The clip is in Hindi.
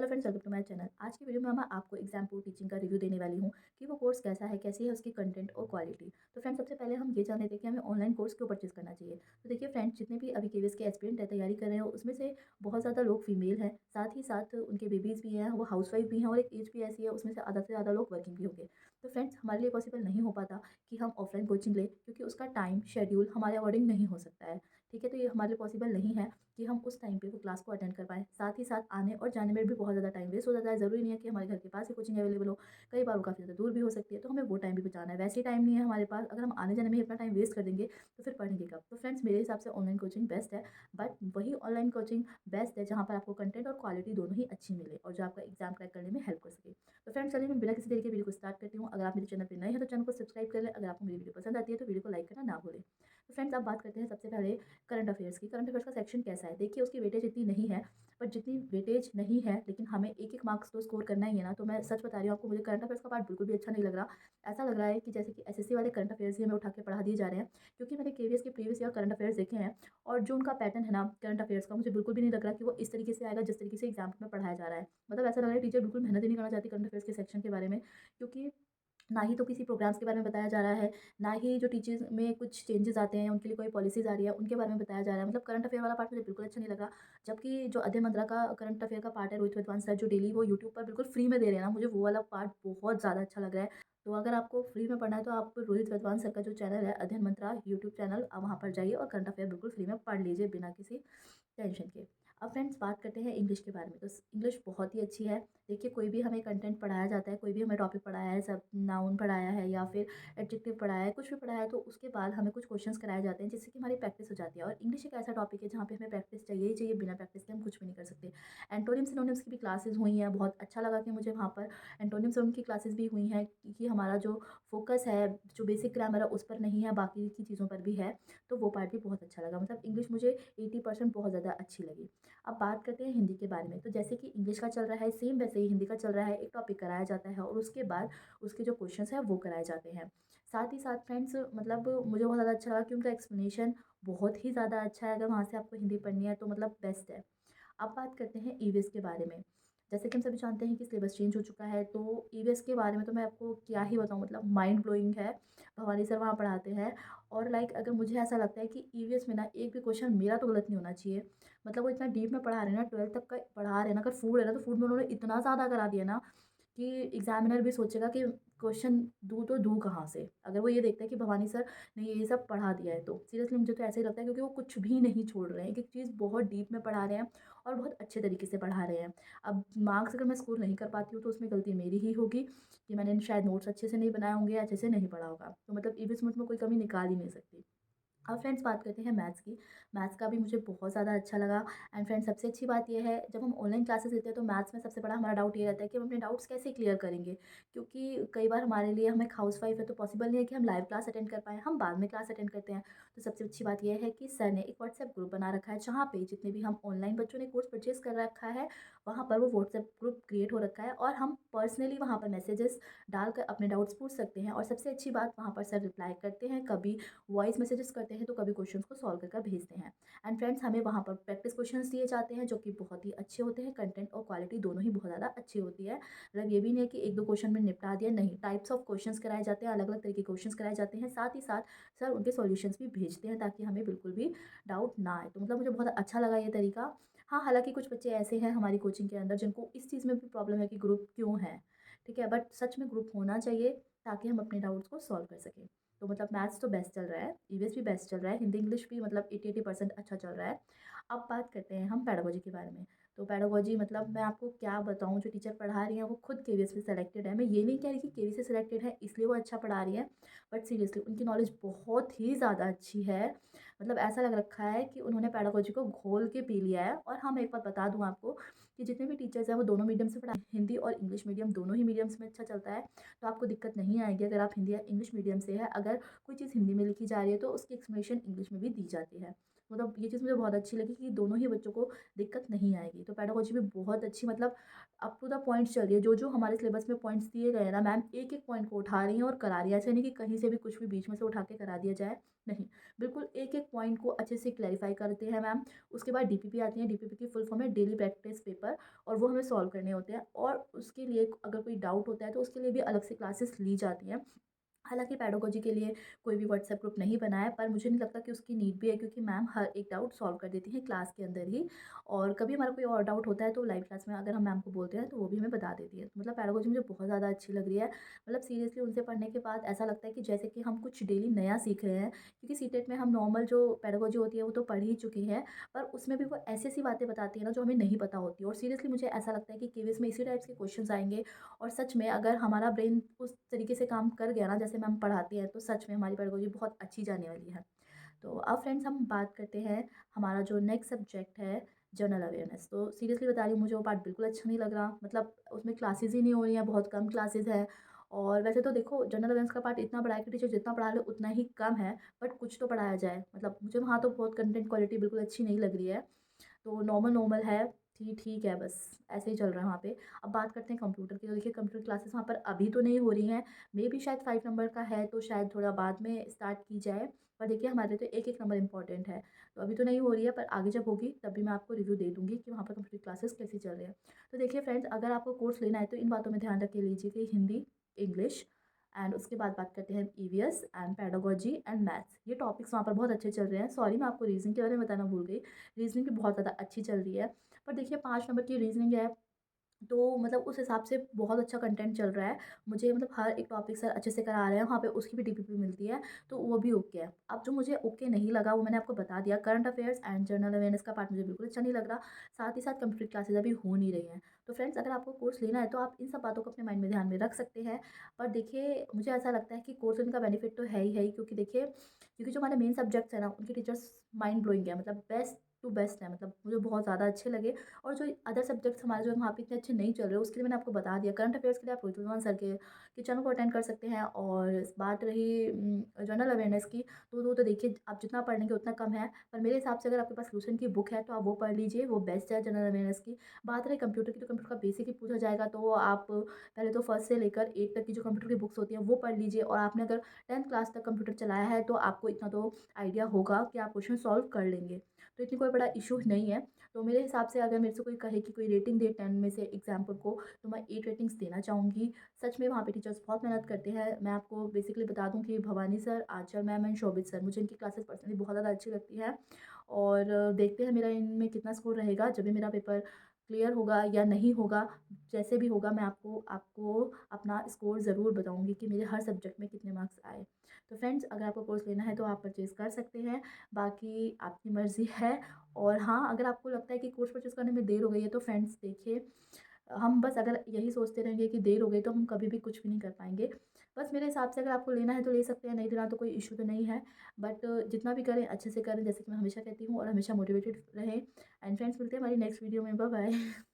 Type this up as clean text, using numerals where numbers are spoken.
Hello friends, welcome to my channel. आज की वीडियो में मैं आपको एग्जाम पोर्ट टीचिंग का रिव्यू देने वाली हूँ कि वो कोर्स कैसा है, कैसी है उसकी कंटेंट और क्वालिटी। तो फ्रेंड्स, सबसे पहले हम ये जान लेते हैं कि हमें ऑनलाइन कोर्स क्यों परचेज करना चाहिए। तो देखिए फ्रेंड्स, जितने भी अभी केवीएस के एस्पिरेंट है, तैयारी कर रहे हो, उसमें से बहुत ज़्यादा लोग फीमेल हैं, साथ ही साथ उनके बेबीज़ भी हैं, वो हाउसवाइफ भी हैं और एक एज भी ऐसी है उसमें से आधा से ज़्यादा लोग वर्किंग भी होंगे। तो फ्रेंड्स, हमारे लिए पॉसिबल नहीं हो पाता कि हम ऑफलाइन कोचिंग लें, क्योंकि उसका टाइम शेड्यूल हमारे अकॉर्डिंग नहीं हो सकता है। ठीक है, तो ये हमारे लिए पॉसिबल नहीं है कि हम उस टाइम पे वो क्लास को अटेंड कर पाएँ। साथ ही साथ आने और जाने में भी बहुत ज़्यादा टाइम वेस्ट हो जाता है। ज़रूरी नहीं है कि हमारे घर के पास ही कोचिंग अवेलेबल हो, कई बार वो काफ़ी ज़्यादा दूर भी हो सकती है, तो हमें वो टाइम भी बचाना है। वैसे ही टाइम नहीं है हमारे पास, अगर हम आने जाने में ही अपना टाइम वेस्ट कर देंगे तो फिर पढ़ेंगे कब। तो फ्रेंड्स, मेरे हिसाब से ऑनलाइन कोचिंग बेस्ट है, बट वही ऑनलाइन कोचिंग बेस्ट है जहाँ पर आपको कंटेंट और क्वालिटी दोनों ही अच्छी मिले और जो आपका एग्जाम क्रैक करने में हेल्प कर सके। तो फ्रेंड्स, चलिए मैं बिना किसी देरी के वीडियो को स्टार्ट करती हूँ। अगर आप मेरे चैनल पर नए हैं तो चैनल को सब्सक्राइब कर लें। अगर आपको मेरी वीडियो पसंद आती है तो वीडियो को लाइक करना ना भूलें। तो फ्रेंड्स, आप बात करते हैं सबसे पहले करंट अफेयर्स की। करंट अफेयर्स का सेक्शन कैसा है? देखिए, उसकी वेटेज इतनी नहीं है, पर जितनी वेटेज नहीं है, लेकिन हमें एक-एक मार्क्स तो स्कोर करना ही है ना। तो मैं सच बता रही हूँ आपको, मुझे करंट अफेयर्स का पार्ट बिल्कुल भी अच्छा नहीं लग रहा। ऐसा लग रहा है कि जैसे कि एसएससी वाले करंट अफेयर्स ही हमें उठा के पढ़ा दिए जा रहे हैं, क्योंकि मैंने केवीएस के प्रीवियस ईयर करंट अफेयर्स देखे हैं और जो उनका पैटर्न है ना करंट अफेयर्स का, मुझे बिल्कुल भी नहीं लग रहा कि वो इस तरीके से आएगा जिस तरीके से एग्जाम में पढ़ाया जा रहा है। मतलब ऐसा लग रहा है टीचर बिल्कुल मेहनत ही नहीं करना चाहती करंट अफेयर्स के सेक्शन के बारे में, क्योंकि ना ही तो किसी प्रोग्राम्स के बारे में बताया जा रहा है, ना ही जो टीचर्स में कुछ चेंजेस आते हैं, उनके लिए कोई पॉलिसीज़ आ रही है, उनके बारे में बताया जा रहा है। मतलब करंट अफेयर वाला पार्ट मुझे बिल्कुल अच्छा नहीं लगा। जबकि जो अध्यय मंत्रा का करंट अफेयर का पार्ट है, रोहित वेदवान सर जो डेली वो यूट्यूब पर बिल्कुल फ्री में दे रहे हैं ना, मुझे वो वाला पार्ट बहुत ज़्यादा अच्छा लग रहा है। तो अगर आपको फ्री में पढ़ना है तो आप रोहित वेदवान सर का जो चैनल है, अध्ययन मंत्रा यूट्यूब चैनल, आप वहाँ पर जाइए और करंट अफेयर बिल्कुल फ्री में पढ़ लीजिए बिना किसी टेंशन के। अब फ्रेंड्स, बात करते हैं इंग्लिश के बारे में। तो इंग्लिश बहुत ही अच्छी है। देखिए, कोई भी हमें कंटेंट पढ़ाया जाता है, कोई भी हमें टॉपिक पढ़ाया है, सब नाउन पढ़ाया है या फिर एडजेक्टिव पढ़ाया है, कुछ भी पढ़ाया है, तो उसके बाद हमें कुछ क्वेश्चंस कराए जाते हैं जिससे कि हमारी प्रैक्टिस हो जाती है। और इंग्लिश एक ऐसा टॉपिक है जहाँ पे हमें प्रैक्टिस चाहिए ही चाहिए, बिना प्रैक्टिस के हम कुछ भी नहीं कर सकते। एंटोनिम सिनोनिम्स की भी क्लासेस हुई हैं, बहुत अच्छा लगा कि मुझे वहाँ पर एंटोनिम सिनोनिम की क्लासेस भी हुई हैं, क्योंकि हमारा जो फोकस है, जो बेसिक ग्रामर है, उस पर नहीं है, बाकी की चीज़ों पर भी है। तो वो पार्ट भी बहुत अच्छा लगा। मतलब इंग्लिश मुझे 80% बहुत ज़्यादा अच्छी लगी। अब बात करते हैं हिंदी के बारे में। तो जैसे कि इंग्लिश का चल रहा है, सेम वैसे ही हिंदी का चल रहा है। एक टॉपिक कराया जाता है और उसके बाद उसके जो क्वेश्चंस हैं वो कराए जाते हैं। साथ ही साथ फ्रेंड्स, मतलब मुझे बहुत ज़्यादा अच्छा लगा कि उनका एक्सप्लेनेशन बहुत ही ज़्यादा अच्छा है। अगर वहाँ से आपको हिंदी पढ़नी है तो मतलब बेस्ट है। अब बात करते हैं ईवीएस के बारे में। जैसे कि हम सभी जानते हैं कि सिलेबस चेंज हो चुका है, तो ईवीएस के बारे में तो मैं आपको क्या ही बताऊँ, मतलब माइंड ब्लोइंग है। भवानी सर वहाँ पढ़ाते हैं और लाइक अगर मुझे ऐसा लगता है कि ईवीएस में ना एक भी क्वेश्चन मेरा तो गलत नहीं होना चाहिए। मतलब वो इतना डीप में पढ़ा रहे हैं ना, 12th तक का पढ़ा रहे हैं ना। अगर फूड है ना, तो फूड में उन्होंने इतना ज़्यादा करा दिया ना कि एग्जामिनर भी सोचेगा कि क्वेश्चन दूँ तो दूँ कहाँ से, अगर वो ये देखते हैं कि भवानी सर ने ये सब पढ़ा दिया है तो। सीरियसली मुझे तो ऐसा ही लगता है, क्योंकि वो कुछ भी नहीं छोड़ रहे हैं, एक एक चीज़ बहुत डीप में पढ़ा रहे हैं और बहुत अच्छे तरीके से पढ़ा रहे हैं। अब मार्क्स अगर मैं स्कोर नहीं कर पाती हूँ तो उसमें गलती मेरी ही होगी कि मैंने शायद नोट्स अच्छे से नहीं बनाए होंगे या अच्छे से नहीं पढ़ा होगा। तो मतलब ईवीएस में कोई कमी निकाल ही नहीं सकती। अब फ्रेंड्स, बात करते हैं मैथ्स की। मैथ्स का भी मुझे बहुत ज़्यादा अच्छा लगा। एंड फ्रेंड्स, सबसे अच्छी बात ये है, जब हम ऑनलाइन क्लासेस लेते हैं तो मैथ्स में सबसे बड़ा हमारा डाउट ये रहता है कि हम अपने डाउट्स कैसे क्लियर करेंगे, क्योंकि कई बार हमारे लिए, हमें हाउसवाइफ है तो पॉसिबल नहीं है कि हम लाइव क्लास अटेंड कर पाएँ, हम बाद में क्लास अटेंड करते हैं। तो सबसे अच्छी बात यह है कि सर ने एक व्हाट्सएप ग्रुप बना रखा है, जहाँ पे जितने भी हम ऑनलाइन बच्चों ने कोर्स परचेज कर रखा है, वहाँ पर वो व्हाट्सएप ग्रुप क्रिएट हो रखा है और हम पर्सनली वहाँ पर मैसेजेस डालकर अपने डाउट्स पूछ सकते हैं। और सबसे अच्छी बात, वहाँ पर सर रिप्लाई करते हैं, कभी वॉइस मैसेजेस करते हैं तो कभी क्वेश्चंस को सॉल्व कर भेजते हैं। एंड फ्रेंड्स, हमें वहाँ पर प्रैक्टिस क्वेश्चंस दिए जाते हैं जो कि बहुत ही अच्छे होते हैं। कंटेंट और क्वालिटी दोनों ही बहुत ज़्यादा अच्छी होती है। मतलब ये भी नहीं है कि एक दो क्वेश्चन में निपटा दिया, नहीं, टाइप्स ऑफ क्वेश्चंस कराए जाते हैं, अलग अलग तरीके के क्वेश्चंस कराए जाते हैं। साथ ही साथ सर उनके सॉल्यूशंस भी भेजते हैं ताकि हमें बिल्कुल भी डाउट ना आए। तो मतलब मुझे बहुत अच्छा लगा ये तरीका। हाँ, हालांकि कुछ बच्चे ऐसे हैं हमारी कोचिंग के अंदर जिनको इस चीज़ में भी प्रॉब्लम है कि ग्रुप क्यों है। ठीक है, बट सच में ग्रुप होना चाहिए ताकि हम अपने डाउट्स को सॉल्व कर सकें। तो मतलब मैथ्स तो बेस्ट चल रहा है, ईवीएस भी बेस्ट चल रहा है, हिंदी इंग्लिश भी मतलब 80% अच्छा चल रहा है। अब बात करते हैं हम पेडागोजी के बारे में। तो पेडागोजी, मतलब मैं आपको क्या बताऊँ, जो टीचर पढ़ा रही हैं वो खुद केवीएस से सेलेक्टेड है। मैं ये नहीं कह रही कि केवीएस से सेलेक्टेड है इसलिए वो अच्छा पढ़ा रही है, बट सीरियसली उनकी नॉलेज बहुत ही ज़्यादा अच्छी है। मतलब ऐसा लग रखा है कि उन्होंने पेडागोजी को घोल के पी लिया है। और हाँ, मैं एक बात बता दूँ आपको कि जितने भी टीचर्स हैं वो दोनों मीडियम से पढ़ा, हिंदी और इंग्लिश मीडियम दोनों ही मीडियम्स में अच्छा चलता है। तो आपको दिक्कत नहीं आएगी अगर आप हिंदी या इंग्लिश मीडियम से है। अगर कोई चीज़ हिंदी में लिखी जा रही है तो उसकी एक्सप्लेनेशन इंग्लिश में भी दी जाती है। मतलब ये चीज़ मुझे बहुत अच्छी लगी कि दोनों ही बच्चों को दिक्कत नहीं आएगी। तो पेडागोजी भी बहुत अच्छी, मतलब अप टू द पॉइंट चल रही है। जो-जो हमारे सिलेबस में पॉइंट्स दिए गए हैं ना मैम, एक-एक पॉइंट को उठा रही हैं और करा रही हैं। ऐसा नहीं कि कहीं से भी कुछ भी बीच में से उठा के करा दिया जाए, नहीं। बिल्कुल एक-एक पॉइंट को अच्छे से क्लैरिफ़ाई करते हैं मैम। उसके बाद डीपीपी आती है, डीपीपी की फुल फॉर्म है डेली प्रैक्टिस पेपर, और वो हमें सॉल्व करने होते हैं। और उसके लिए अगर कोई डाउट होता है तो उसके लिए भी अलग से क्लासेस ली जाती हैं। हालाँकि पेडागोजी के लिए कोई भी व्हाट्सएप ग्रुप नहीं बना है, पर मुझे नहीं लगता कि उसकी नीड भी है, क्योंकि मैम हर एक डाउट सॉल्व कर देती हैं क्लास के अंदर ही। और कभी हमारा कोई और डाउट होता है तो लाइव क्लास में अगर हम मैम को बोलते हैं तो वो भी हमें बता देती है। तो मतलब पेडागोजी मुझे बहुत ज़्यादा अच्छी लग रही है। मतलब सीरियसली उनसे पढ़ने के बाद ऐसा लगता है कि जैसे कि हम कुछ डेली नया सीख रहे हैं, क्योंकि सीटेट में हम नॉर्मल जो पेडागोजी होती है वो तो पढ़ ही चुके हैं, पर उसमें भी वो ऐसी-ऐसी बातें बताती है ना जो हमें नहीं पता होती, और सीरियसली मुझे ऐसा लगता है कि केवीएस में इसी टाइप्स के क्वेश्चंस आएँगे। और सच में अगर हमारा ब्रेन उस तरीके से काम कर गया ना जैसे मैम पढ़ाती हैं, तो सच में हमारी पेडागोजी बहुत अच्छी जाने वाली है। तो अब फ्रेंड्स हम बात करते हैं, हमारा जो नेक्स्ट सब्जेक्ट है जनरल अवेयरनेस। तो सीरियसली बता रही हूँ, मुझे वो पार्ट बिल्कुल अच्छा नहीं लग रहा। मतलब उसमें क्लासेस ही नहीं हो रही हैं, बहुत कम क्लासेस हैं। और वैसे तो देखो जनरल अवेयरनेस का पार्ट इतना बड़ा है कि टीचर जितना पढ़ा ले उतना ही कम है, बट कुछ तो पढ़ाया जाए। मतलब मुझे वहाँ तो बहुत कंटेंट क्वालिटी बिल्कुल अच्छी नहीं लग रही है। तो नॉर्मल नॉर्मल है, ठीक है बस, ऐसे ही चल रहा है वहाँ पे। अब बात करते हैं कंप्यूटर की, तो देखिए कंप्यूटर क्लासेस वहाँ पर अभी तो नहीं हो रही हैं, मेबी शायद 5 नंबर का है तो शायद थोड़ा बाद में स्टार्ट की जाए। पर देखिए हमारे लिए तो एक-एक नंबर इम्पोर्टेंट है, तो अभी तो नहीं हो रही है, पर आगे जब होगी तब भी मैं आपको रिव्यू दे दूँगी कि वहाँ पर कंप्यूटर क्लासेस कैसी चल रही है। तो देखिए फ्रेंड्स, अगर आपको कोर्स लेना है तो इन बातों में ध्यान रख के लीजिए कि हिंदी, इंग्लिश एंड उसके बाद बात करते हैं EVS and pedagogy and maths. ये टॉपिक्स वहाँ पर बहुत अच्छे चल रहे हैं। सॉरी, मैं आपको रीज़निंग के बारे में बताना भूल गई। रीज़निंग भी बहुत ज़्यादा अच्छी चल रही है। पर देखिए 5 नंबर की रीज़निंग है, तो मतलब उस हिसाब से बहुत अच्छा कंटेंट चल रहा है। मुझे मतलब हर एक टॉपिक सर अच्छे से करा रहे हैं, वहाँ पे उसकी भी डीपीपी मिलती है, तो वो भी ओके है। अब जो मुझे ओके नहीं लगा वो मैंने आपको बता दिया, current affairs and general awareness का पार्ट मुझे बिल्कुल अच्छा नहीं लग रहा। साथ ही साथ कंप्यूटर क्लासेस अभी हो नहीं रही हैं। तो फ्रेंड्स, अगर आपको कोर्स लेना है तो आप इन सब बातों को अपने माइंड में ध्यान में रख सकते हैं। पर देखिए मुझे ऐसा लगता है कि कोर्स लेने का बेनिफिट तो है ही, क्योंकि देखिए क्योंकि जो हमारे मेन सब्जेक्ट्स हैं ना उनके टीचर्स माइंड ब्लोइंग है, मतलब बेस्ट टू बेस्ट है, मतलब मुझे बहुत ज़्यादा अच्छे लगे। और जो अदर सब्जेक्ट्स हमारे जो वहाँ पे इतने अच्छे नहीं चल रहे, उसके लिए मैंने आपको बता दिया। करंट अफेयर्स के लिए आप रोहित वेमुला सर के चैनल को अटेंड कर सकते हैं। और बात रही जनरल अवेयरनेस की, तो वो तो देखिए आप जितना पढ़ लेंगे उतना कम है। पर मेरे हिसाब से अगर आपके पास सॉल्यूशन की बुक है तो आप वो पढ़ लीजिए, वो बेस्ट है जनरल अवेयरनेस की। बात रही कंप्यूटर की, तो कंप्यूटर का बेसिक ही पूछा जाएगा, तो आप पहले तो फर्स्ट से लेकर 8 तक की जो कंप्यूटर की बुक्स होती हैं वो पढ़ लीजिए। और आपने अगर 10th क्लास तक कंप्यूटर चलाया है तो आपको इतना तो आइडिया होगा कि आप क्वेश्चन सॉल्व कर लेंगे। तो इतनी कोई बड़ा इशू नहीं है। तो मेरे हिसाब से अगर मेरे से कोई कहे कि कोई रेटिंग दे 10 में से एग्जाम्पल को, तो मैं 8 रेटिंग्स देना चाहूँगी। सच में वहाँ पे टीचर्स बहुत मेहनत करते हैं। मैं आपको बेसिकली बता दूँ कि Bhawani sir, Anchal ma'am and Shobhit sir, मुझे इनकी क्लासेस पर्सनली बहुत ज़्यादा अच्छी लगती है। और देखते हैं मेरा इनमें कितना स्कोर रहेगा जब भी मेरा पेपर क्लियर होगा या नहीं होगा। जैसे भी होगा मैं आपको आपको अपना स्कोर ज़रूर बताऊँगी कि मेरे हर सब्जेक्ट में कितने मार्क्स आए। तो फ्रेंड्स, अगर आपको कोर्स लेना है तो आप परचेज़ कर सकते हैं, बाकी आपकी मर्ज़ी है। और हाँ, अगर आपको लगता है कि कोर्स परचेज़ करने में देर हो गई है तो फ्रेंड्स देखिए, हम बस अगर यही सोचते रहेंगे कि देर हो गई तो हम कभी भी कुछ भी नहीं कर पाएँगे। बस मेरे हिसाब से अगर आपको लेना है तो ले सकते हैं, नहीं लेना तो कोई इश्यू तो नहीं है। बट जितना भी करें अच्छे से करें, जैसे कि मैं हमेशा कहती हूँ, और हमेशा मोटिवेटेड रहें। एंड फ्रेंड्स, मिलते हैं हमारी नेक्स्ट वीडियो में। Bye bye.